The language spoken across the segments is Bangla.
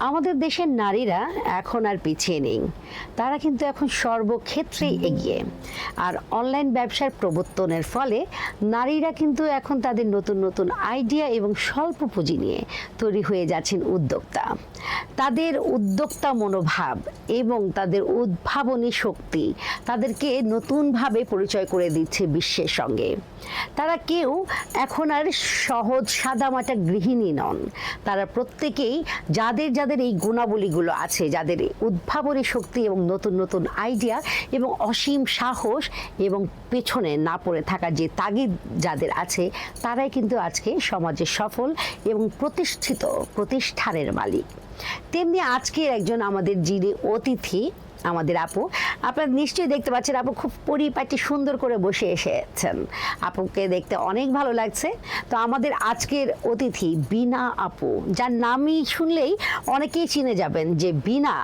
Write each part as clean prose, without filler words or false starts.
আমাদের দেশের নারীরা এখন আর পিছিয়ে নেই, তারা কিন্তু এখন সর্বক্ষেত্রেই এগিয়ে। আর অনলাইন ব্যবসার প্রবর্তনের ফলে নারীরা কিন্তু এখন তাদের নতুন নতুন আইডিয়া এবং স্বল্প পুঁজি নিয়ে তৈরি হয়ে যাচ্ছেন উদ্যোক্তা। তাদের উদ্যোক্তা মনোভাব এবং তাদের উদ্ভাবনী শক্তি তাদেরকে নতুনভাবে পরিচয় করে দিচ্ছে বিশ্বের সঙ্গে। তারা কেউ এখন আর সহজ সাদামাটা গৃহিণী নন, তারা প্রত্যেকেই যাদের যাদের এই গুণাবলীগুলো আছে, যাদের উদ্ভাবনী শক্তি এবং নতুন নতুন আইডিয়া এবং অসীম সাহস এবং পেছনে না পড়ে থাকার যে তাগিদ যাদের আছে, তারাই কিন্তু আজকে সমাজে সফল এবং প্রতিষ্ঠিত প্রতিষ্ঠানের মালিক। তেমনি আজকের একজন আমাদের যিনি অতিথি, আমাদের আপু, আপনারা নিশ্চয়ই দেখতে পাচ্ছেন আপু খুব পরিপাটি সুন্দর করে বসে এসেছেন। আপুকে দেখতে অনেক ভালো লাগছে। তো আমাদের আজকের অতিথি বিনা আপু, যার নামই শুনলেই অনেকেই চিনে যাবেন যে বিনা।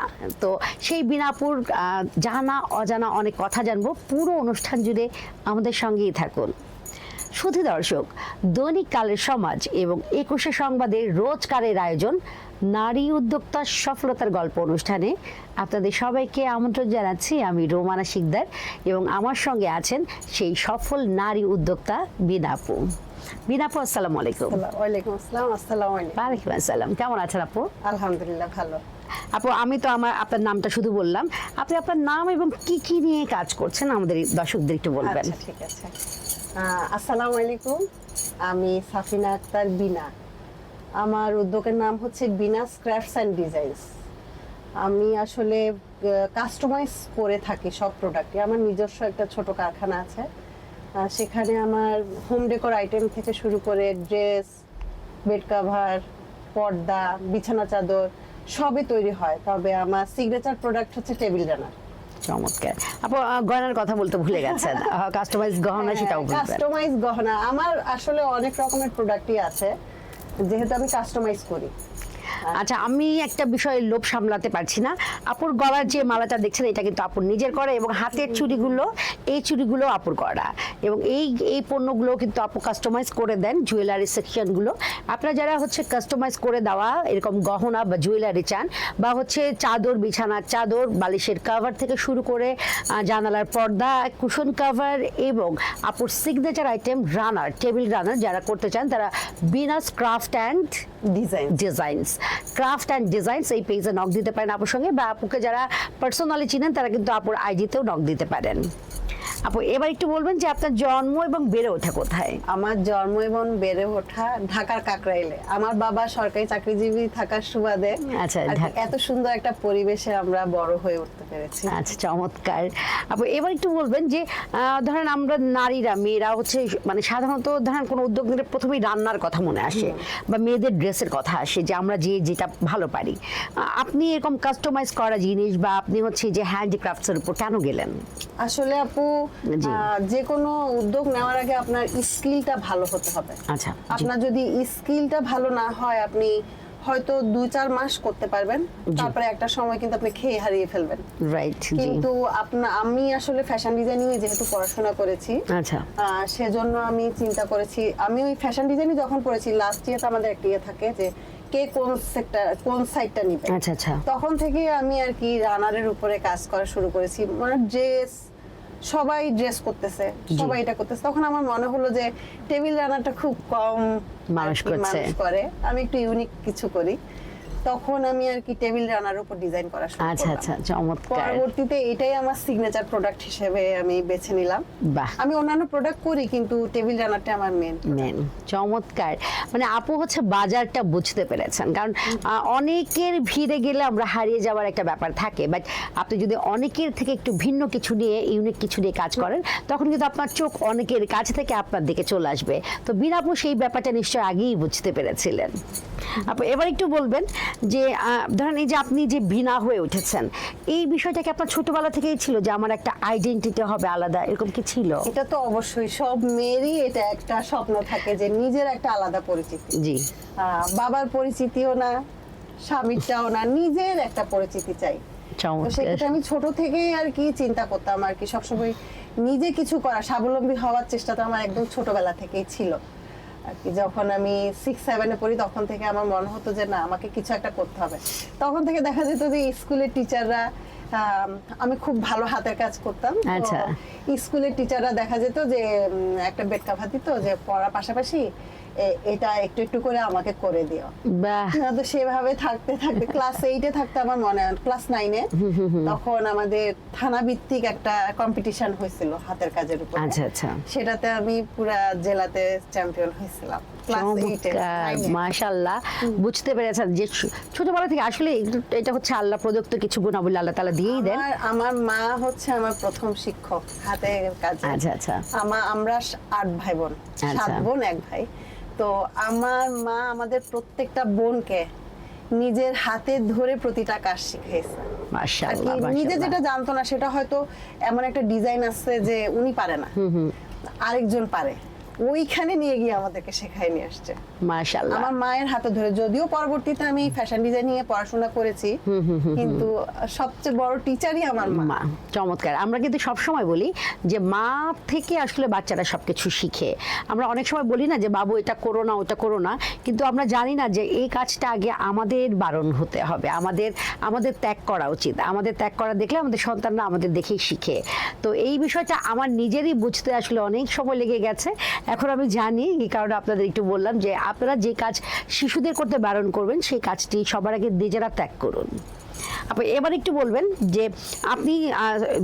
তো সেই বিনা আপুর জানা অজানা অনেক কথা জানবো। পুরো অনুষ্ঠান জুড়ে আমাদের সঙ্গেই থাকুন। শুধু দর্শক, দৈনিক কালের সমাজ এবং 21শে সংবাদের রোজকারের আয়োজন নারী উদ্যোক্তার সফলতার গল্প অনুষ্ঠানে আপনাদের সবাইকে আমন্ত্রণ জানাচ্ছি। আমি রোমানা শিকদার এবং আমার সঙ্গে আছেন সেই সফল নারী উদ্যোক্তা বিনা আপু। বিনা আপু, আসসালামু আলাইকুম। ওয়ালাইকুম আসসালাম। আসসালামু আলাইকুম। ওয়ালাইকুম আসসালাম। কেমন আছেন আপু? আলহামদুলিল্লাহ ভালো। আপু, আমি তো আপনার নামটা শুধু বললাম, আপনি আপনার নাম এবং কি কি নিয়ে কাজ করছেন আমাদের দর্শকদের একটু বলবেন। আচ্ছা, ঠিক আছে। আসসালামু আলাইকুম, আমি সাফিনা আক্তার বিনা। আমার উদ্যোগের নাম হচ্ছে বিনা স্ক্র্যাপস অ্যান্ড ডিজাইনস। আমি আসলে কাস্টমাইজ করে থাকি সব প্রোডাক্টই। আমার নিজস্ব একটা ছোট কারখানা আছে, সেখানে আমার হোম ডেকোর আইটেম থেকে শুরু করে ড্রেস, বেড কাভার, পর্দা, বিছানা চাদর সবই তৈরি হয়। তবে আমার সিগনেচার প্রোডাক্ট হচ্ছে টেবিল রানার। চমৎকার আপু, গয়নার কথা বলতে ভুলে গেছেন। কাস্টমাইজ গহনা, সেটাও বলবেন। কাস্টমাইজ গহনা আমার আসলে অনেক রকমের প্রোডাক্টই আছে, যেহেতু আমি কাস্টমাইজ করি। আচ্ছা, আমি একটা বিষয়ে লোভ সামলাতে পারছি না। আপুর গলার যে মালাটা দেখছেন, এটা কিন্তু আপুর নিজের করা, এবং হাতের চুড়িগুলো, এই চুড়িগুলো আপুর করা, এবং এই পণ্যগুলো কিন্তু আপু কাস্টমাইজ করে দেন। জুয়েলারি সেকশনগুলো আপনারা যারা হচ্ছে কাস্টমাইজ করে দেওয়া এরকম গহনা বা জুয়েলারি চান, বা হচ্ছে চাদর, বিছানার চাদর, বালিশের কভার থেকে শুরু করে জানালার পর্দা, কুশন কভার এবং আপুর signature item runner, table runner যারা করতে চান, তারা বিনাস craft and designs craft and designs এই পেজে নক দিতে পারেন আপুর সঙ্গে, বা আপুকে যারা পার্সোনালি চিনেন তারা কিন্তু আপুর আইডিতেও নক দিতে পারেন। আপু, এবার একটু বলবেন যে আপনার জন্ম এবং বেড়ে ওঠা কোথায়? আমার জন্ম এবং বেড়ে ওঠা ঢাকার কাকরাইলে। আমার বাবা সরকারি চাকরিজীবী থাকার সুবাদে আচ্ছা, এত সুন্দর একটা পরিবেশে আমরা বড় হয়ে উঠতে পেরেছি। আচ্ছা, চমৎকার। আপু, এবার একটু বলবেন যে ধরেন আমরা নারীরা, মেয়েরা হচ্ছে মানে সাধারণত ধরেন কোনো উদ্যোগ নিলে প্রথমেই রান্নার কথা মনে আসে, বা মেয়েদের ড্রেসের কথা আসে, যে আমরা যেটা ভালো পারি। আপনি এরকম কাস্টমাইজ করা জিনিস বা আপনি হচ্ছে যে হ্যান্ডিক্রাফটসের উপর কেন গেলেন? আসলে আপু, যে কোনো উদ্যোগ নেওয়ার আগে আপনার স্কিলটা ভালো হতে হবে। আচ্ছা, আপনার যদি স্কিলটা ভালো না হয়, আপনি হয়তো 2-4 মাস করতে পারবেন, তারপরে একটা সময় কিন্তু আপনি খেয়ে হারিয়ে ফেলবেন। রাইট। কিন্তু আমি আসলে ফ্যাশন ডিজাইনিং এ যেহেতু পড়াশোনা করেছি, আচ্ছা, সেজন্য আমি চিন্তা করেছি, আমি ওই ফ্যাশন ডিজাইনিং যখন পড়েছি, লাস্ট ইয়ার আমাদের একটা ইয়ে থাকে যে কে কোন সাইডটা নিবে। আচ্ছা আচ্ছা। তখন থেকে আমি আর কি রানারের উপরে কাজ করা শুরু করেছি। মানে ড্রেস, সবাই ড্রেস করতেছে, সবাই এটা করতেছে, তখন আমার মনে হলো যে টেবিল রানারটা খুব কম মানুষ করে, আমি একটু ইউনিক কিছু করি। তখন আমি আর কি টেবিল রানার উপর ডিজাইন করা শুরু করলাম। আচ্ছা আচ্ছা, চমৎকার। পরবর্তীতে এটাই আমার সিগনেচার প্রোডাক্ট হিসেবে আমি বেছে নিলাম। বাহ, আমি অন্যান্য প্রোডাক্ট করি, কিন্তু টেবিল রানারটা আমার মেন। চমৎকার। মানে আপু হচ্ছে বাজারটা বুঝতে পেরেছেন, কারণ অনেকের ভিড়ে গেলে আমরা হারিয়ে যাওয়ার একটা ব্যাপার থাকে, বাট আপনি যদি অনেকের থেকে একটু ভিন্ন কিছু নিয়ে, ইউনিক কিছু নিয়ে কাজ করেন, তখন কিন্তু আপনার চোখ অনেকের কাছ থেকে আপনার দিকে চলে আসবে। তো বিনা আপু সেই ব্যাপারটা নিশ্চয়ই আগেই বুঝতে পেরেছিলেন। আপু, এবার একটু বলবেন যে ধরেন এই যে আপনি যে বিনা হয়ে উঠেছেন, এই বিষয়টা কি আপনার ছোটবেলা থেকেই ছিল যে আমার একটা আইডেন্টিটি হবে আলাদা, এরকম কি ছিল? এটা তো অবশ্যই সব মেয়েরই এটা একটা স্বপ্ন থাকে যে নিজের একটা আলাদা পরিচিতি। জি। বাবার পরিচিতিও না, স্বামীরটাও না, নিজের একটা পরিচিতি চাই। সেক্ষেত্রে আমি ছোট থেকেই আর কি চিন্তা করতাম আর কি, সবসময় নিজে কিছু করা, স্বাবলম্বী হওয়ার চেষ্টা তো আমার একদম ছোটবেলা থেকেই ছিল। আর কি যখন আমি 6-7 পড়ি তখন থেকে আমার মনে হতো যে না আমাকে কিছু একটা করতে হবে। তখন থেকে দেখা যেত যে স্কুলের টিচাররা, আমি খুব ভালো হাতের কাজ করতাম, আচ্ছা। স্কুলের টিচাররা দেখা যেত যে একটা বেড কাভার দিত যে পড়ার পাশাপাশি এটা একটু একটু করে আমাকে করে দিও। বাহ, তো সেভাবে থাকতে থাকতে ক্লাস 8-এ থাকতে আমার মনে হয় ক্লাস 9-এ তখন আমাদের থানা ভিত্তিক একটা কম্পিটিশন হয়েছিল হাতের কাজের উপর। আচ্ছা আচ্ছা, সেটাতে আমি পুরা জেলাতে চ্যাম্পিয়ন হয়েছিলাম ক্লাস 8-এ। মাশাআল্লাহ, বুঝতে পেরেছেন যে ছোটবেলা থেকে আসলে এটা হচ্ছে আল্লাহ প্রদত্ত কিছু গুণাবলী আল্লাহ তাআলা দিয়েই দেন। আমার মা হচ্ছে আমার প্রথম শিক্ষক হাতের কাজে। আচ্ছা আচ্ছা, আমরা 8 ভাই বোন, 7 বোন 1 ভাই। তো আমার মা আমাদের প্রত্যেকটা বোনকে নিজের হাতে ধরে প্রতিটা কাজ শিখিয়েছে। মাশাআল্লাহ, নিজে যেটা জানতো না সেটা হয়তো এমন একটা ডিজাইন আছে যে উনি পারে না, আরেকজন পারে, ওইখানে নিয়ে গিয়ে আমাদেরকে শেখায় নিয়ে আসছে। মাশাআল্লাহ, আমার মায়ের হাতে ধরে। যদিও পরবর্তীতে আমি ফ্যাশন ডিজাইনিং এ পড়াশোনা করেছি, কিন্তু সবচেয়ে বড় টিচারই আমার মা। চমৎকার। আমরা কিন্তু সব সময় বলি যে মা থেকে আসলে বাচ্চারা সবকিছু শিখে। আমরা অনেক সময় বলি না যে বাবু এটা করো না ওটা করো না, কিন্তু আমরা জানি না যে এই কাজটা আগে আমাদের বারণ হতে হবে, আমাদের ত্যাগ করা উচিত। আমাদের ত্যাগ করা দেখলে আমাদের সন্তানরা আমাদের দেখেই শিখে। তো এই বিষয়টা আমার নিজেরই বুঝতে আসলে অনেক সময় লেগে গেছে। এখন আমি জানি, এই কারণে আপনাদের একটু বললাম যে আপনারা যে কাজ শিশুদের করতে বারণ করবেন সেই কাজটি সবার আগে নিজেরা ত্যাগ করুন। আপনি এবার একটু বলবেন যে আপনি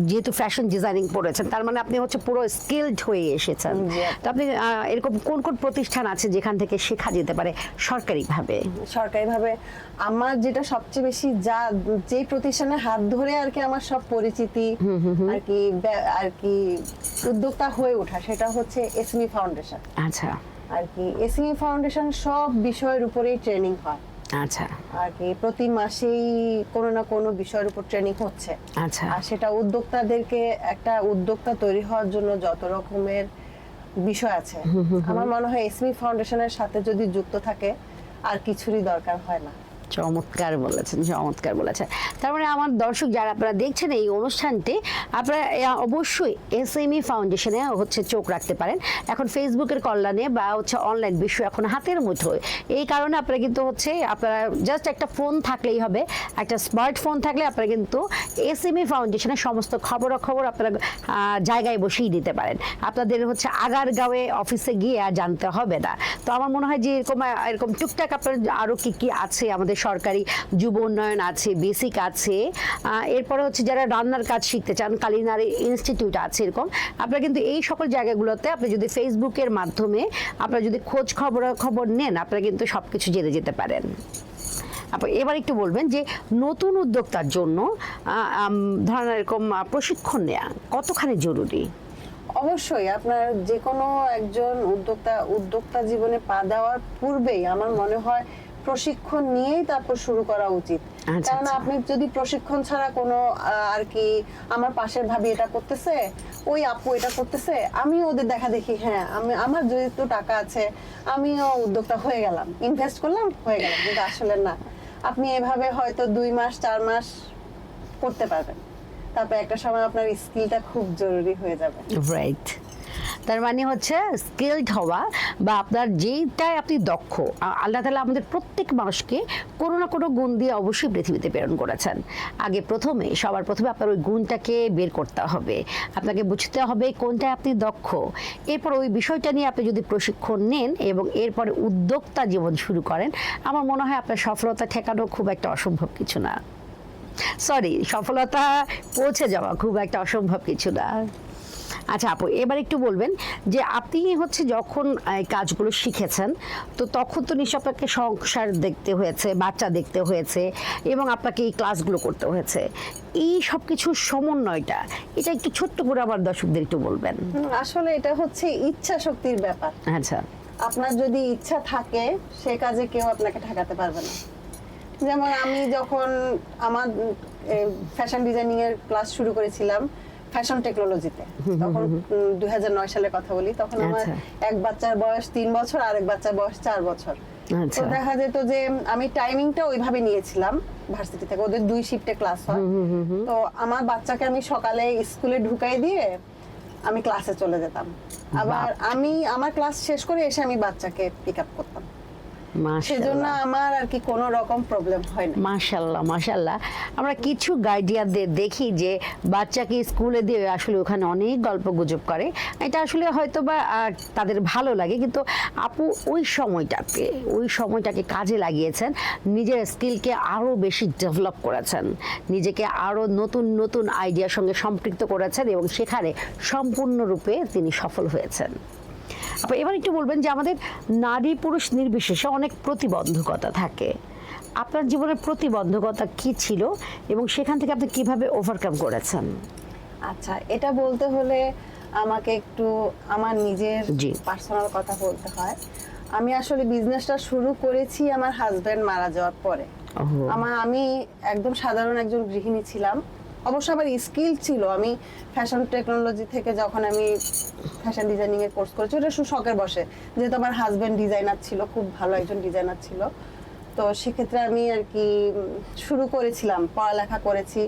যেহেতু ফ্যাশন ডিজাইনিং পড়েছেন, তার মানে আপনি হচ্ছে পুরো স্কিলড হয়ে এসেছেন। তো আপনি এরকম কোন কোন প্রতিষ্ঠান আছে যেখান থেকে শেখা যেতে পারে সরকারিভাবে? সরকারিভাবে আমার যেটা সবচেয়ে বেশি যে প্রতিষ্ঠানে হাত ধরে আর কি আমার সব পরিচিতি আর কি উদ্যোক্তা হয়ে ওঠা, সেটা হচ্ছে এসএমই ফাউন্ডেশন। আচ্ছা, আর কি এসএমই ফাউন্ডেশন সব বিষয়ের উপরেই ট্রেনিং হয়। আচ্ছা, আর কি প্রতি মাসেই কোনো না কোনো বিষয়ের উপর ট্রেনিং হচ্ছে। আচ্ছা, আর সেটা উদ্যোক্তাদেরকে একটা উদ্যোক্তা তৈরি হওয়ার জন্য যত রকমের বিষয় আছে, আমার মনে হয় এসএমই ফাউন্ডেশনের সাথে যদি যুক্ত থাকে আর কিছুরই দরকার হয় না। চমৎকার বলেছেন, চমৎকার বলেছেন। তার মানে আমার দর্শক যারা আপনারা দেখছেন এই অনুষ্ঠানটি, আপনারা অবশ্যই এসএমই ফাউন্ডেশনে হচ্ছে চোখ রাখতে পারেন। এখন ফেসবুকের কল্যাণে বা হচ্ছে অনলাইন বিশ্ব এখন হাতের মুঠোয়, এই কারণে আপনারা কিন্তু হচ্ছে আপনারা জাস্ট একটা ফোন থাকলেই হবে, একটা স্মার্টফোন থাকলে আপনারা কিন্তু এসএমই ফাউন্ডেশনের সমস্ত খবরাখবর আপনারা জায়গায় বসেই দিতে পারেন। আপনাদের হচ্ছে আগারগাঁওয়ে অফিসে গিয়ে আর জানতে হবে না। তো আমার মনে হয় যে এরকম টুকটাক আপনার আরও কি আছে, আমাদের সরকারি যুব উন্নয়ন আছে, বেসিক আছে, এরপরে হচ্ছে যারা রান্নার কাজ শিখতে চান কালিনারি ইনস্টিটিউট আছে। এরকম আপনারা কিন্তু এই সকল জায়গাগুলোতে আপনি যদি ফেসবুকের মাধ্যমে আপনারা যদি খবর নেন, আপনারা কিন্তু সবকিছু জেনে যেতে পারেন। এবার একটু বলবেন যে নতুন উদ্যোক্তার জন্য ধরেন এরকম প্রশিক্ষণ নেওয়া কতখানি জরুরি? অবশ্যই আপনার যে কোনো একজন উদ্যোক্তা জীবনে পা দেওয়ার পূর্বেই আমার মনে হয় প্রশিক্ষণ নিয়েই তারপর শুরু করা উচিত। কারণ আপনি যদি প্রশিক্ষণ ছাড়া কোনো আর কি আমার পাশের ভাবি এটা করতেছে, ওই আপু এটা করতেছে, আমি ওদের দেখা দেখি, হ্যাঁ আমার যেহেতু টাকা আছে আমিও উদ্যোক্তা হয়ে গেলাম, ইনভেস্ট করলাম হয়ে গেলাম, কিন্তু আসলে না। আপনি এভাবে হয়তো 2 মাস 4 মাস করতে পারবেন, তারপর একটা সময় আপনার স্কিলটা খুব জরুরি হয়ে যাবে। রাইট। তার মানে হচ্ছে স্কিলড হওয়া বা আপনার যেইটায় আপনি দক্ষ, আল্লাহ তাআলা আমাদের প্রত্যেক মানুষকে কোনো না কোনো গুণ দিয়ে অবশ্যই পৃথিবীতে প্রেরণ করেছেন। সবার প্রথমে আপনার ওই গুণটাকে বের করতে হবে, আপনাকে বুঝতে হবে কোনটায় আপনি দক্ষ। এরপর ওই বিষয়টা নিয়ে আপনি যদি প্রশিক্ষণ নেন এবং এরপরে উদ্যোক্তা জীবন শুরু করেন, আমার মনে হয় আপনার সফলতা ঠেকানো খুব একটা অসম্ভব কিছু না। সফলতা পৌঁছে যাওয়া খুব একটা অসম্ভব কিছু না। আচ্ছা আপু, এবার একটু বলবেন যে আপনি হচ্ছে যখন কাজগুলো শিখেছেন, তো তখন তো নিশ্চয় আপনাকে সংসার দেখতে হয়েছে, বাচ্চা দেখতে হয়েছে এবং আপনাকে এই ক্লাসগুলো করতে হয়েছে। এই সব কিছুর সমন্বয়টা, এটা একটু ছোট্ট করে আমার দর্শকদের একটু বলবেন। আসলে এটা হচ্ছে ইচ্ছা শক্তির ব্যাপার। আচ্ছা, আপনার যদি ইচ্ছা থাকে সে কাজে কেউ আপনাকে ঠেকাতে পারবে না। যেমন আমি যখন আমার ফ্যাশন ডিজাইনিং এর ক্লাস শুরু করেছিলাম ফ্যাশন টেকনোলজিতে, তখন 2009 সালের কথা বলি, তখন আমার এক বাচ্চার বয়স 3 বছর আর এক বাচ্চার বয়স 4 বছর। তো দেখা যেত যে আমি টাইমিংটা ওইভাবে নিয়েছিলাম ভার্সিটি থেকে, ওদের 2 শিফটে ক্লাস হয়। তো আমার বাচ্চাকে আমি সকালে স্কুলে ঢুকাই দিয়ে আমি ক্লাসে চলে যেতাম, আবার আমি আমার ক্লাস শেষ করে এসে আমি বাচ্চাকে পিক আপ করতাম, সেজন্য আমার আর কি কোনো রকম প্রবলেম হয় না। মাশাআল্লাহ মাশাআল্লাহ। আমরা কিছু গার্ডিয়ানদের দেখি যে বাচ্চাকে স্কুলে দিয়ে আসলে ওখানে অনেক গল্প গুজব করে, এটা আসলে হয়তো বা তাদের ভালো লাগে, কিন্তু আপু ওই সময়টাকে কাজে লাগিয়েছেন, নিজের স্কিলকে আরও বেশি ডেভেলপ করেছেন, নিজেকে আরও নতুন নতুন আইডিয়ার সঙ্গে সম্পৃক্ত করেছেন এবং সেখানে সম্পূর্ণরূপে তিনি সফল হয়েছেন। এবার একটু বলবেন যে আমাদের নারী পুরুষ নির্বিশেষে অনেক প্রতিবন্ধকতা থাকে, আপনার জীবনের প্রতিবন্ধকতা কি ছিল এবং সেখান থেকে আপনি কিভাবে ওভারকাম করেছেন? আচ্ছা, এটা বলতে হলে আমাকে একটু আমার নিজের পার্সোনাল কথা বলতে হয়। আমি আসলে বিজনেসটা শুরু করেছি আমার হাজবেন্ড মারা যাওয়ার পরে। আমি একদম সাধারণ একজন গৃহিণী ছিলাম, অবশ্য আমার স্কিল ছিল। আমি ফ্যাশন টেকনোলজি থেকে যখন আমি ফ্যাশন ডিজাইনিং এর কোর্স করেছি, ওটা শুধু শখের বসে, যেহেতু আমার হাজবেন্ড ডিজাইনার ছিল, খুব ভালো একজন ডিজাইনার ছিল, তো সেক্ষেত্রে আমি আর কি শুরু করেছিলাম, পড়ালেখা করেছি,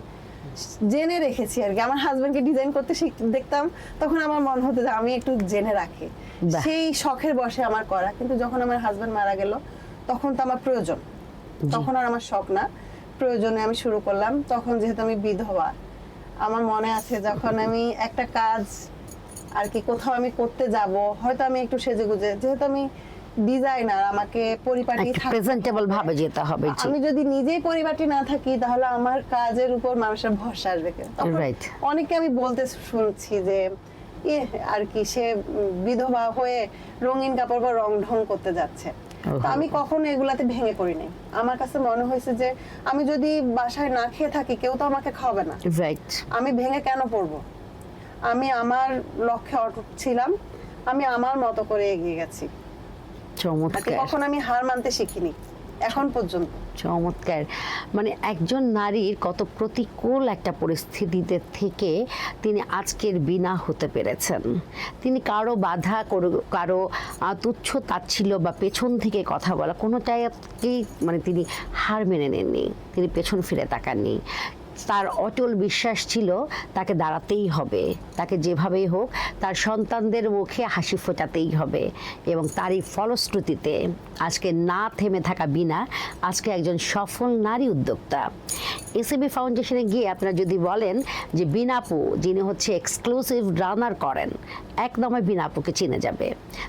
জেনে রেখেছি আর কি। আমার হাজবেন্ডকে ডিজাইন করতে দেখতাম, তখন আমার মনে হতো যে আমি একটু জেনে রাখি, সেই শখের বসে আমার করা। কিন্তু যখন আমার হাজবেন্ড মারা গেল, তখন তো আমার প্রয়োজন, তখন আর আমার শখ না, প্রয়োজনে আমি শুরু করলাম। তখন যেহেতু আমি বিধবা, আমার মনে আছে যখন আমি একটা কাজ আর কি কোথাও আমি করতে যাব, হয়তো আমি একটু সেজেগুজে, যেহেতু আমি ডিজাইনার, আমাকে পরিপাটি প্রেজেন্টেবল ভাবে যেতে হবে। আমি যদি নিজেই পরিপাটি না থাকি, তাহলে আমার কাজের উপর মানুষের ভরসা আসবে। অনেকে আমি বলতে শুনছি যে আর কি সে বিধবা হয়ে রঙিন কাপড় বা রং ঢং করতে যাচ্ছে। আমি কখনো এগুলাতে ভেঙে পড়ি নাই। আমার কাছে মনে হয়েছে যে আমি যদি বাসায় না খেয়ে থাকি, কেউ তো আমাকে খাবে না, আমি ভেঙে কেন পড়বো? আমি আমার লক্ষ্যে অটুট ছিলাম, আমি আমার মতো করে এগিয়ে গেছি। কখন আমি হার মানতে শিখিনি এখন পর্যন্ত। চমৎকার। মানে একজন নারীর কত প্রতিকূল একটা পরিস্থিতিতে থেকে তিনি আজকের বিনা হতে পেরেছেন। তিনি কারো বাধা, কারো তুচ্ছ তাচ্ছিল্য বা পেছন থেকে কথা বলা কোনোটাকেই মানে তিনি হার মেনে নেননি, তিনি পেছন ফিরে তাকাননি। তার অটল বিশ্বাস ছিল তাকে দাঁড়াতেই হবে, তাকে যেভাবেই হোক তার সন্তানদের মুখে হাসি ফোটাতেই হবে, এবং তারই ফলশ্রুতিতে আজকে না থেমে থাকা বিনা আজকে একজন সফল নারী উদ্যোক্তা। এসএবি ফাউন্ডেশনে গিয়ে আপনারা যদি বলেন যে বিনাপু যিনি হচ্ছে এক্সক্লুসিভ রানার করেন, একদমই বিনাপুকে চিনে যাবে।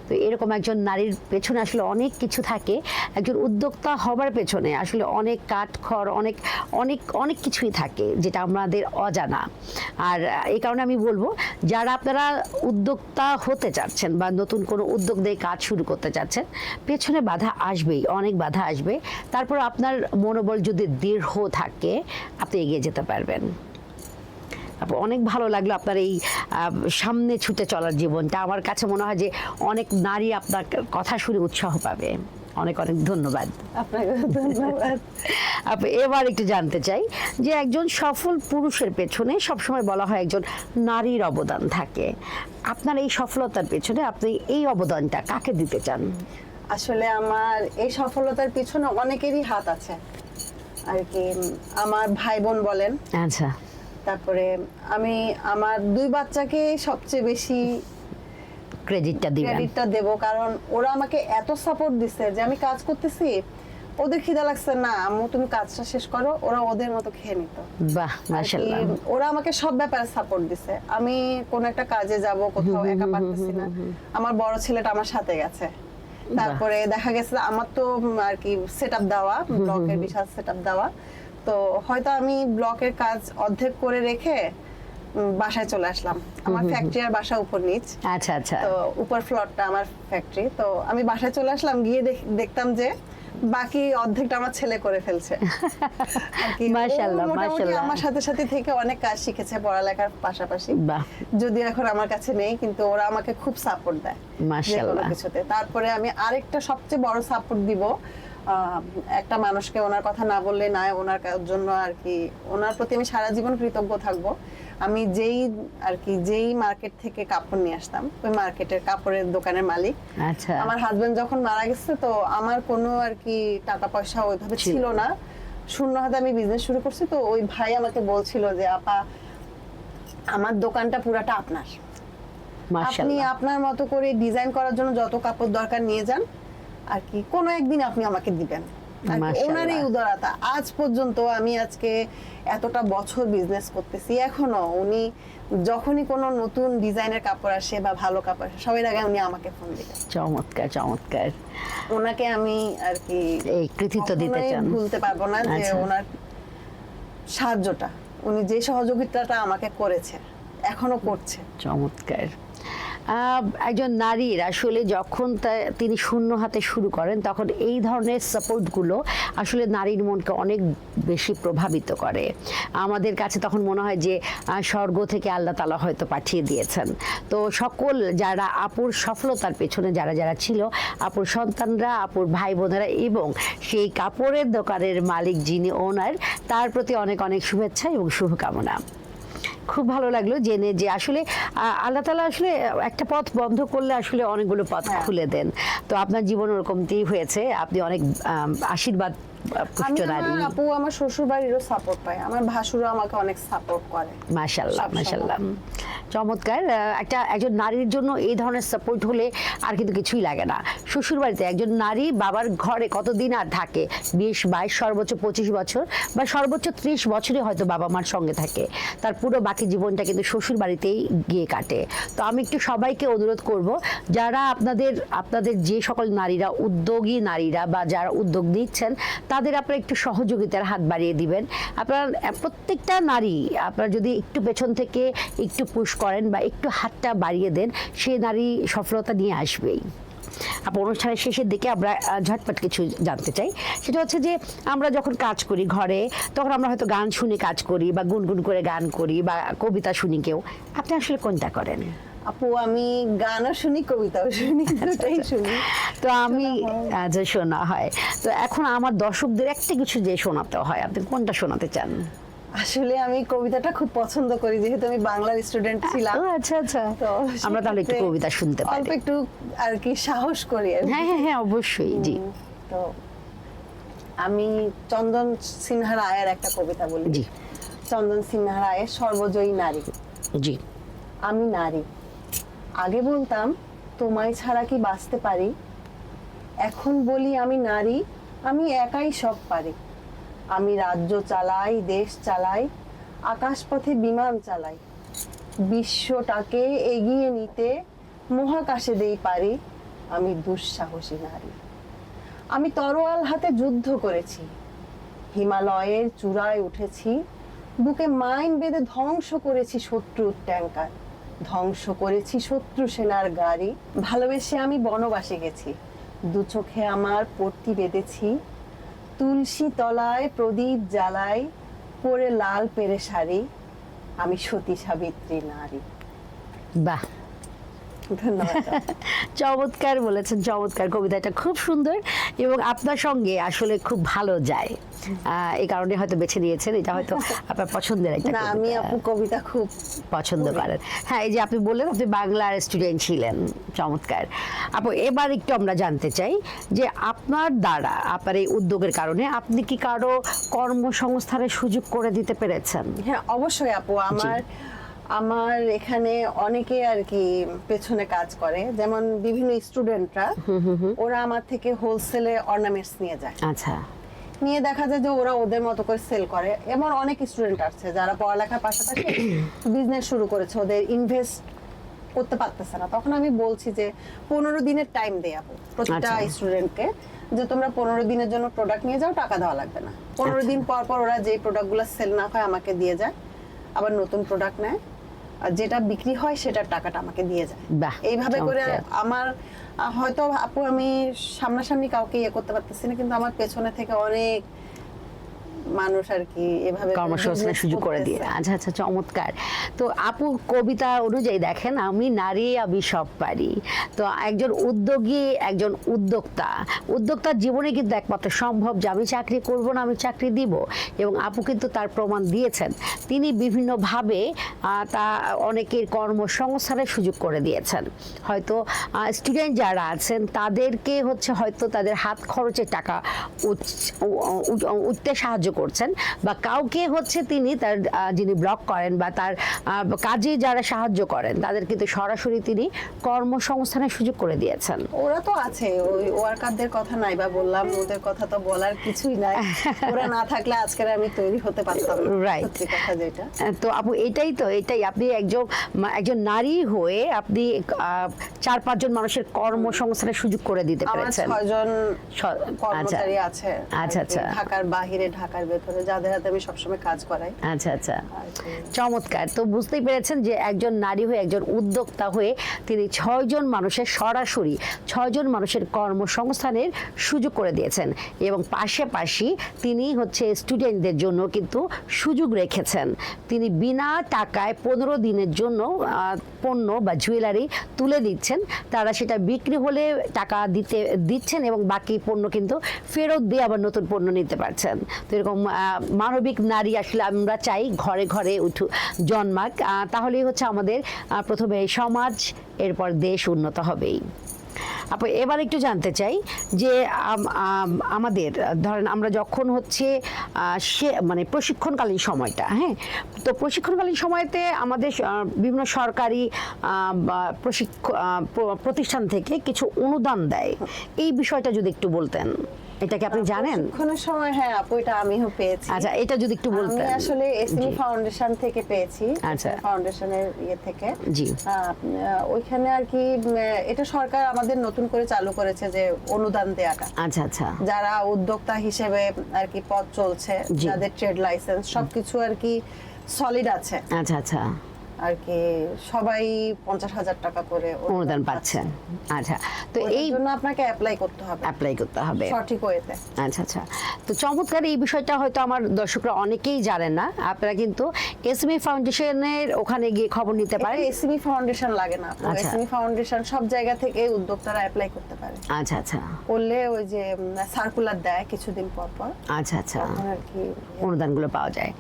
তো এরকম একজন নারীর পেছনে আসলে অনেক কিছু থাকে, একজন উদ্যোক্তা হবার পেছনে আসলে অনেক কাঠখড়, অনেক অনেক অনেক কিছুই থাকে যেটা আমাদের অজানা। আর এই কারণে আমি বলবো, যারা আপনারা উদ্যোক্তা হতে চাচ্ছেন বা নতুন কোনো উদ্যোগ দিয়ে কাজ শুরু করতে চাচ্ছেন, পেছনে বাধা আসবেই, অনেক বাধা আসবে, তারপর আপনার মনোবল যদি দৃঢ় থাকে আপনি এগিয়ে যেতে পারবেন। অনেক ভালো লাগলো আপনার এই সামনে ছুটে চলার জীবনটা। আমার কাছে মনে হয় যে অনেক নারী আপনার কথা শুনে উৎসাহ পাবে। অনেক অনেক ধন্যবাদ। আপনাকে ধন্যবাদ। এবার একটু জানতে চাই যে একজন সফল পুরুষের পেছনে সবসময় বলা হয় একজন নারীর অবদান থাকে। আপনার এই সফলতার পেছনে আপনি এই অবদানটা কাকে দিতে চান? আসলে আমার এই সফলতার পিছনে অনেকেরই হাত আছে আর কি। আমার ভাই বোন বলেন, আচ্ছা, তারপরে আমি আমার 2 বাচ্চাকে সবচেয়ে বেশি ক্রেডিটটা দেব, কারণ ওরা আমাকে এত সাপোর্ট দিছে যে আমি কাজ করতেছি, ওদের খিদা লাগছে না, আম্মু তুমি কাজটা শেষ করো, ওরা ওদের মতো খেয়ে নিত। বাহ, মাশাআল্লাহ। ওরা আমাকে সব ব্যাপারে সাপোর্ট দিছে। আমি কোন একটা কাজে যাব, কোথাও একা পারতেছি না, আমার বড় ছেলেটা আমার সাথে গেছে। তারপরে দেখা গেছে আমার তো আর কি সেটআপ দেওয়া, ব্লকের বিশাল সেটআপ দেওয়া, তো হয়তো আমি ব্লকের কাজ অর্ধেক করে রেখে বাসায় চলে আসলাম। আমার ফ্যাক্টরি আর বাসা উপর নিচ। আচ্ছা আচ্ছা। তো উপর ফ্লোরটা আমার ফ্যাক্টরি, তো আমি বাসায় চলে আসলাম, গিয়ে দেখতাম যে বাকি অর্ধেকটা আমার ছেলে করে ফেলছে। মাশাআল্লাহ মাশাআল্লাহ। আমার সাথে সাথে থেকে অনেক কাজ শিখেছে পড়ালেখার পাশাপাশি, যদি এখন আমার কাছে নেই, কিন্তু ওরা আমাকে খুব সাপোর্ট দেয় মাশাআল্লাহ কিছুতে। তারপরে আমি আরেকটা সবচেয়ে বড় সাপোর্ট দিব একটা মানুষকে, ওনার কথা না বললে না, ওনার জন্য আর কি ওনার প্রতি আমি সারা জীবন কৃতজ্ঞ থাকবো। আমি যেই মার্কেট থেকে কাপড় নিয়ে আসতাম, ওই মার্কেটের কাপড়ের দোকানের মালিক। আচ্ছা। আমার হাজবেন্ড যখন মারা গেছে, তো আমার কোনো আর কি টাকা পয়সা ওইভাবে ছিল না, শূন্য হাতে আমি বিজনেস শুরু করছি। তো ওই ভাই আমাকে বলছিল যে আপা, আমার দোকানটা পুরাটা আপনার, আপনি মাশাআল্লাহ। আপনার মতো করে ডিজাইন করার জন্য যত কাপড় দরকার নিয়ে যান আর কি, কোনো একদিন আপনি আমাকে দিবেন আর কি। মাশাআল্লাহ। ওনার এই উদারতা আজ পর্যন্ত, আমি আজকে এতটা বছর বিজনেস করতেছি, এখনো উনি যখনই কোনো নতুন ডিজাইনের কাপড় আসে বা ভালো কাপড় আসে, সবার আগে উনি আমাকে ফোন দিবেন। চমৎকার চমৎকার। ওনাকে আমি আর কি এই কৃতিত্ব দিতে কখনোই চান। ভুলতে পারবো না যে আচ্ছা। ওনার সাহায্যটা, উনি যে সহযোগিতাটা আমাকে করেছে এখনো করছে। চমৎকার। একজন নারীর আসলে যখন তিনি শূন্য হাতে শুরু করেন, তখন এই ধরনের সাপোর্টগুলো আসলে নারীর মনকে অনেক বেশি প্রভাবিত করে। আমাদের কাছে তখন মনে হয় যে স্বর্গ থেকে আল্লাহ তাআলা হয়তো পাঠিয়ে দিয়েছেন। তো সকল যারা আপুর সফলতার পেছনে যারা যারা ছিল, আপুর সন্তানরা, আপুর ভাই বোনেরা এবং সেই কাপড়ের দোকানের মালিক যিনি ওনার, তার প্রতি অনেক অনেক শুভেচ্ছা এবং শুভকামনা। খুব ভালো লাগলো জেনে যে আসলে আল্লাহ তাআলা আসলে একটা পথ বন্ধ করলে আসলে অনেকগুলো পথ খুলে দেন। তো আপনার জীবন ওরকমটি হয়েছে, আপনি অনেক আশীর্বাদ পুষ্ট আমি নারী। আমার আপু আমার শ্বশুর বাড়িরও সাপোর্ট পাই, আমার ভাসুরও আমাকে অনেক সাপোর্ট করে। মাশাআল্লাহ সবসময়। মাশাআল্লাহ। চমৎকার। একজন নারীর জন্য এই ধরনের সাপোর্ট হলে আর কিন্তু কিছুই লাগে না। শ্বশুর বাড়িতে একজন নারী বাবার ঘরে কতদিন আর থাকে, 20, 22, সর্বোচ্চ 25 বছর বা সর্বোচ্চ 30 বছরই হয়তো বাবা মার সঙ্গে থাকে, তার পুরো বাকি জীবনটা কিন্তু শ্বশুর বাড়িতেই গিয়ে কাটে। তো আমি একটু সবাইকে অনুরোধ করব, যারা আপনাদের যে সকল নারীরা উদ্যোগী নারীরা বা যারা উদ্যোগ নিচ্ছেন, তাদের আপনারা একটু সহযোগিতার হাত বাড়িয়ে দিবেন। আপনারা প্রত্যেকটা নারী আপনারা যদি একটু পেছন থেকে একটু পুশ করেন বা একটু হাতটা বাড়িয়ে দেন, সে নারী সফলতা নিয়ে আসবেই। আপনার অনুষ্ঠানের শেষের দিকে আমরা ঝটপট কিছু জানতে চাই। সেটা হচ্ছে যে আমরা যখন কাজ করি ঘরে, তখন আমরা হয়তো গান শুনে কাজ করি বা গুনগুন করে গান করি বা কবিতা শুনি কেউ। আপনি আসলে কোনটা করেন? আপু আমি গানও শুনি, কবিতাও শুনি, দুটাই শুনি। তো আমি যে শোনা হয়, তো এখন আমার দর্শকদের একটা কিছু যে শোনাতে হয়, আপনি কোনটা শোনাতে চান? আসলে আমি কবিতাটা খুব পছন্দ করি, যেহেতু আমি বাংলার স্টুডেন্ট ছিলাম। ও আচ্ছা আচ্ছা। তো আমরা তাহলে একটু সেক্ষেত্রে কবিতা শুনতে পারি। অল্প একটু আর কি সাহস করি আর কি। হ্যাঁ হ্যাঁ হ্যাঁ, অবশ্যই। জি তো আমি চন্দন সিনহা রায়ের একটা কবিতা বলি। জি চন্দন সিনহা রায়ের সর্বজয়ী নারী। জি। আমি নারী, আগে বলতাম তোমায় ছাড়া কি বাঁচতে পারি, এখন বলি আমি নারী, আমি একাই সব পারি। আমি রাজ্য চালাই, দেশ চালাই, আকাশপথে বিমান চালাই, বিশ্বটাকে এগিয়ে নিতে মহাকাশে দেই পারি। আমি দুঃসাহসী নারী। আমি তরোয়াল হাতে যুদ্ধ করেছি, হিমালয়ের চূড়ায় উঠেছি, বুকে মাইন বেঁধে ধ্বংস করেছি শত্রুর ট্যাঙ্কার, ধ্বংস করেছি শত্রু সেনার গাড়ি। ভালোবেসে আমি বনবাসে গেছি, দু চোখে আমার পট্টি বেঁধেছি, তুলসী তলায় প্রদীপ জ্বালাই, পরে লাল পেরে শাড়ি। আমি সতী সাবিত্রী নারী। বাহ, ধন্যবাদ। চমৎকার বলেছেন, চমৎকার। কবিতাটা খুব সুন্দর এবং আপনার সঙ্গে আসলে খুব ভালো যায়, এই কারণে হয়তো বেছে নিয়েছেন। এটা হয়তো আপনার পছন্দের একটা না, আমি কবিতা। আপু কবিতা খুব পছন্দ করেন। হ্যাঁ, এই যে আপনি বললেন আপনি বাংলার স্টুডেন্ট ছিলেন, চমৎকার। আপু এবার একটু আমরা জানতে চাই যে আপনার দ্বারা, আপনার এই উদ্যোগের কারণে আপনি কি কারো কর্মসংস্থানের সুযোগ করে দিতে পেরেছেন? হ্যাঁ অবশ্যই আপু, আমার এখানে অনেকে আর কি পেছনে কাজ করে, যেমন বিভিন্ন স্টুডেন্টরা, ওরা আমার থেকে হোলসেলে অর্নামেন্টস নিয়ে যায়, আচ্ছা নিয়ে দেখা যায় যে ওরা ওদের মতো করে সেল করে। এমন অনেক স্টুডেন্ট আছে যারা পড়ালেখার পাশাপাশি বিজনেস শুরু করেছে, ওদের ইনভেস্ট করতে পারতেছে না। তখন আমি বলছি যে 15 দিনের টাইম দেই আপু প্রতিটা আচ্ছা। স্টুডেন্টকে, যে তোমরা 15 দিনের জন্য প্রোডাক্ট নিয়ে যাও, টাকা দেওয়া লাগবে না। 15 দিন পর পর ওরা যে প্রোডাক্টগুলো সেল না হয় আমাকে দিয়ে যায়, আবার নতুন প্রোডাক্ট নেয়, আর যেটা বিক্রি হয় সেটার টাকাটা আমাকে দিয়ে যায়। বাহ, এইভাবে করে চমৎকার। আমার হয়তো আপু আমি সামনাসামনি কাউকে ইয়ে করতে পারতেছি না, কিন্তু আমার পেছনে থেকে অনেক মানুষ আর কি এভাবে কর্মসংস্থানের business সুযোগ করে দিয়ে। করতেছে। আচ্ছা আচ্ছা, চমৎকার। তো আপু কবিতা অনুযায়ী দেখেন, আমি নারী আমি সব পারি। তো একজন উদ্যোগী, একজন উদ্যোক্তার জীবনে কিন্তু একমাত্র সম্ভব যে আমি চাকরি করব না, আমি চাকরি দিব। এবং আপু কিন্তু তার প্রমাণ দিয়েছেন। তিনি বিভিন্নভাবে তা অনেকের কর্মসংস্থানের সুযোগ করে দিয়েছেন। হয়তো স্টুডেন্ট যারা আছেন তাদেরকে হচ্ছে হয়তো তাদের হাত খরচের টাকা উঠতে সাহায্য করছেন। করছেন বা কাউকে হচ্ছে তিনি তার যিনি ব্লগ করেন বা তার কাজে যারা সাহায্য করেন তাদের কিন্তু সরাসরি তিনি কর্মসংস্থানের সুযোগ করে দিয়েছেন। ওরা তো আছে, ওই ওয়ার্কারদের কথা নাই বা বললাম, ওদের কথা তো বলার কিছুই নাই। ওরা না থাকলে আজকের আমি তৈরি হতে পারতাম না, Right. সত্যি কথা যেটা। তো আপু এটাই আপনি একজন নারী হয়ে আপনি 4-5 জন মানুষের কর্মসংস্থানের সুযোগ করে দিতে আমার পেরেছেন। 6 জন আচ্ছা কর্মচারী আছে, আচ্ছা আচ্ছা ঢাকার বাহিরে ঢাকার ভেতরে, যাদের হাতে আমি সবসময় কাজ করাই। আচ্ছা আচ্ছা আর কি। চমৎকার। তো বুঝতেই পেরেছেন যে একজন নারী হয়ে একজন উদ্যোক্তা হয়ে তিনি 6 জন মানুষের সরাসরি 6 জন মানুষের কর্মসংস্থানের সুযোগ করে দিয়েছেন এবং পাশাপাশি তিনি হচ্ছে স্টুডেন্টদের জন্য কিন্তু সুযোগ রেখেছেন। তিনি বিনা টাকায় 15 দিনের জন্য পণ্য বা জুয়েলারি তুলে দিচ্ছেন, তারা সেটা বিক্রি হলে টাকা দিচ্ছেন এবং বাকি পণ্য কিন্তু ফেরত দিয়ে আবার নতুন পণ্য নিতে পারছেন। তো এরকম মানবিক নারী আসলে আমরা চাই ঘরে ঘরে জন্মাক, তাহলেই হচ্ছে আমাদের প্রথমে সমাজ, এরপর দেশ উন্নত হবেই। আপু এবার একটু জানতে চাই যে আমাদের ধরেন আমরা যখন হচ্ছে মানে প্রশিক্ষণকালীন সময়টা, হ্যাঁ, তো প্রশিক্ষণকালীন সময়তে আমাদের বিভিন্ন সরকারি প্রতিষ্ঠান থেকে কিছু অনুদান দেয়, এই বিষয়টা যদি একটু বলতেন। এটা কি আপনি জানেন? প্রশিক্ষণের সময় হ্যাঁ আপু, এটা আমিও পেয়েছি। আচ্ছা, এটা যদি একটু বলতেন। আমি আসলে এসএমই ফাউন্ডেশন থেকে পেয়েছি। আচ্ছা, ফাউন্ডেশনের থেকে জি, ওইখানে আর কি এটা সরকার আমাদের নতুন করে চালু করেছে যে অনুদান দেয়াটা। আচ্ছা আচ্ছা, যারা উদ্যোক্তা হিসেবে আর কি পথ চলছে, যাদের ট্রেড লাইসেন্স সবকিছু আর কি সলিড আছে, আচ্ছা আচ্ছা, আর কি সবাই 50,000 টাকা করে অনুদান পাচ্ছেন। আচ্ছা, তো এই জন্য আপনাকে অ্যাপ্লাই করতে হবে সঠিক ওয়েতে। আচ্ছা আচ্ছা, তো চমৎকার। এই বিষয়টা হয়তো আমার দর্শকরা অনেকেই জানেন না, আপনারা কিন্তু এসএমই ফাউন্ডেশনের ওখানে গিয়ে খবর নিতে পারেন। এসএমই ফাউন্ডেশন লাগে না, এসএমই ফাউন্ডেশন সব জায়গা থেকে উদ্যোক্তারা অ্যাপ্লাই করতে পারে। আচ্ছা আচ্ছা, করলে ওই যে সার্কুলার দেয় কিছুদিন পর পর, আচ্ছা আচ্ছা, আর কি অনুদানগুলো পাওয়া যায়।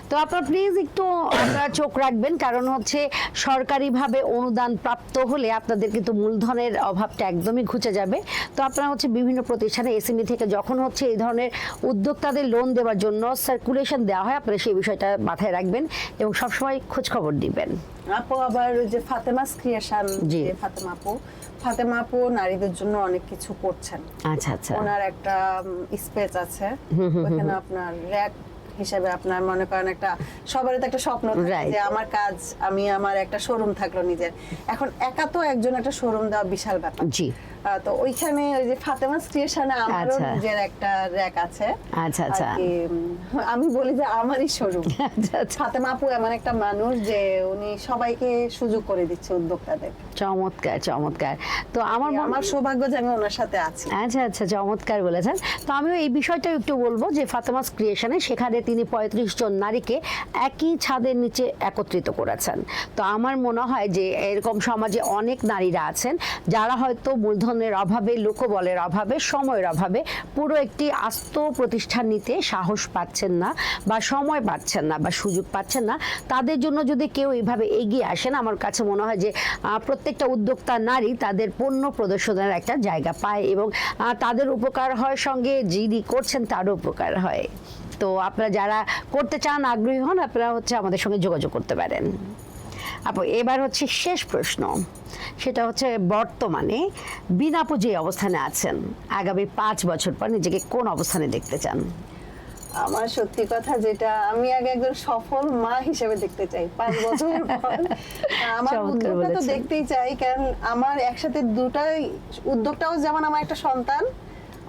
তো আপনারা প্লিজ একটু আপনারা চোখ রাখবেন, কারণ হচ্ছে সরকারিভাবে অনুদান প্রাপ্ত হলে আপনাদের কিন্তু মূলধনের অভাবটা একদমই ঘুচে যাবে। তো আপনারা হচ্ছে বিভিন্ন প্রতিষ্ঠানে এসএমই থেকে যখন হচ্ছে এই ধরনের উদ্যোক্তাদের লোন দেওয়ার জন্য সার্কুলেশন দেওয়া হয়, আপনারা সেই বিষয়টা মাথায় রাখবেন এবং সবসময় খোঁজ খবর দিবেন। আপু আবার যে ফাতেমাস ক্রিয়েশন, জি, ফাতেমা আপু নারীদের জন্য অনেক কিছু করছেন। আচ্ছা আচ্ছা, ওনার একটা স্পেস আছে, ওখানে আপনার র‍্যাক হিসেবে আপনার মনে করেন একটা সবারই তো একটা স্বপ্ন থাকে যে আমার কাজ, আমি আমার একটা শোরুম থাকলো নিজের। এখন একা তো একজন একটা শোরুম দেওয়া বিশাল ব্যাপার। জি, তো ওইখানে ওই যে ফাতেমা স্টেশনে আমারও নিজের একটা র‍্যাক আছে। আচ্ছা আচ্ছা, আমি বলি যে আমারই শোরুম। ফাতেমা আপু এমন একটা মানুষ যে উনি সবাইকে সুযোগ করে দিচ্ছে, উদ্যোক্তাদের। চমৎকার চমৎকার। তো আমার সৌভাগ্য যে আমি ওনার সাথে আছি। আচ্ছা আচ্ছা, চমৎকার বলেছেন। তো আমিও এই বিষয়টা একটু বলবো যে ফাতেমাস ক্রিয়েশনে সেখানে তিনি 35 জন নারীকে একই ছাদের নিচে একত্রিত করেছেন। তো আমার মনে হয় যে এরকম সমাজে অনেক নারীরা আছেন যারা হয়তো মূলধনের অভাবে, লোকবলের অভাবে, সময়ের অভাবে পুরো একটি আস্ত প্রতিষ্ঠান নিতে সাহস পাচ্ছেন না বা সময় পাচ্ছেন না বা সুযোগ পাচ্ছেন না। তাদের জন্য যদি কেউ এইভাবে এগিয়ে আসেন, আমার কাছে মনে হয় যে প্রত্যেকটা উদ্যোক্তা নারী তাদের পণ্য প্রদর্শনের একটা জায়গা পায় এবং তাদের উপকার হয়, সঙ্গে যিনি করছেন তারও উপকার হয়। তো আপনারা যারা করতে চান, আগ্রহী হন, আপনারা হচ্ছে আমাদের সঙ্গে যোগাযোগ করতে পারেন। আপু এবার হচ্ছে শেষ প্রশ্ন, সেটা হচ্ছে বর্তমানে বিনা আপু যে অবস্থানে আছেন, আগামী 5 বছর পর নিজেকে কোন অবস্থানে দেখতে চান? আমার সত্যি কথা যেটা, আমি আগে একজন সফল মা হিসেবে দেখতে চাই 5 বছর পর। আমার উদ্যোগটা তো দেখতেই চাই, কারণ আমার একসাথে দুটাই, উদ্যোগটাও যেমন আমার একটা সন্তান,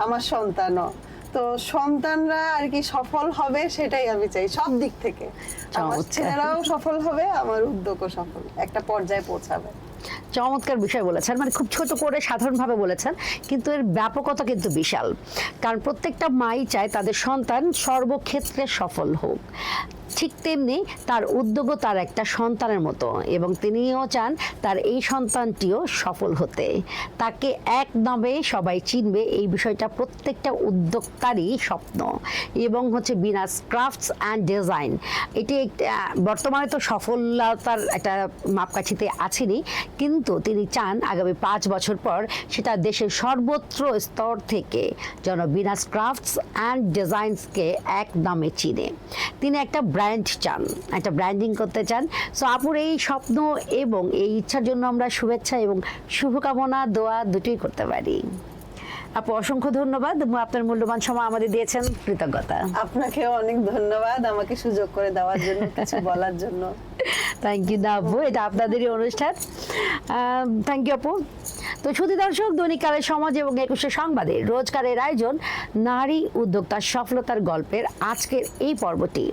আমার সন্তানও। তো সন্তানরা আর কি সফল হবে সেটাই আমি চাই সব দিক থেকে। আমার ছেলেরাও সফল হবে, আমার উদ্যোগও সফল একটা পর্যায়ে পৌঁছাবে। চমৎকার বিষয় বলেছেন, মানে খুব ছোট করে সাধারণভাবে বলেছেন, কিন্তু এর ব্যাপকতা কিন্তু বিশাল। কারণ প্রত্যেকটা মাই চায় তাদের সন্তান সর্বক্ষেত্রে সফল হোক, ঠিক তেমনি তার উদ্যোগও তার একটা সন্তানের মতো এবং তিনিও চান তার এই সন্তানটিও সফল হতে, তাকে এক নামে সবাই চিনবে, এই বিষয়টা প্রত্যেকটা উদ্যোক্তারই স্বপ্ন। এবং হচ্ছে বিনাস ক্রাফটস অ্যান্ড ডিজাইন, এটি বর্তমানে তো সফলতার একটা মাপকাঠিতে আছেনি, কিন্তু তিনি চান আগামী 5 বছর পর সেটা দেশের সর্বত্র স্তর থেকে যেন বিনাস ক্রাফটস অ্যান্ড ডিজাইনসকে এক নামে চিনে। তিনি একটা ব্র্যান্ড চান, একটা ব্র্যান্ডিং করতে চান। সো আপুর এই স্বপ্ন এবং এই ইচ্ছার জন্য আমরা শুভেচ্ছা এবং শুভকামনা দোয়া দুটোই করতে পারি। আপু অসংখ্য ধন্যবাদ, আপনার মূল্যবান সময় আমাদের দিয়েছেন, কৃতজ্ঞতা। আপনাকেও অনেক ধন্যবাদ আমাকে সুযোগ করে দেওয়ার জন্য, কিছু বলার জন্য। থ্যাংক ইউ না আপু, এটা আপনাদেরই অনুষ্ঠান। থ্যাংক ইউ আপু। তো শুধু দর্শক, দৈনিক কালের সমাজ এবং 21শে সংবাদের রোজকারের আয়োজন নারী উদ্যোক্তার সফলতার গল্পের আজকের এই পর্বটি,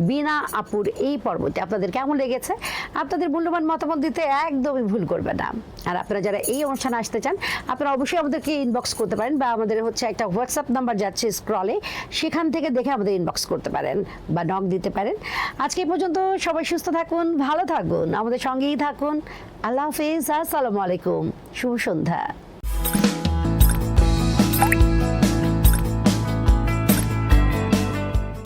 বিনা আপুর এই পর্বটি আপনাদের কেমন লেগেছে? আপনাদের মূল্যবান মতামত দিতে একদমই ভুল করবেন না। আর আপনারা যারা এই অনুষ্ঠানে আসতে চান, আপনারা অবশ্যই আমাদেরকে ইনবক্স করতে পারেন, বা আমাদের হচ্ছে একটা হোয়াটসঅ্যাপ নাম্বার যাচ্ছে স্ক্রলে, সেখান থেকে দেখে আমাদের ইনবক্স করতে পারেন বা নক দিতে পারেন। আজকে এই পর্যন্ত, সবাই সুস্থ থাকুন, ভালো থাকুন, আমাদের সঙ্গেই থাকুন। আল্লাহ হাফিজ, আসসালামু আলাইকুম, শুভ সন্ধ্যা।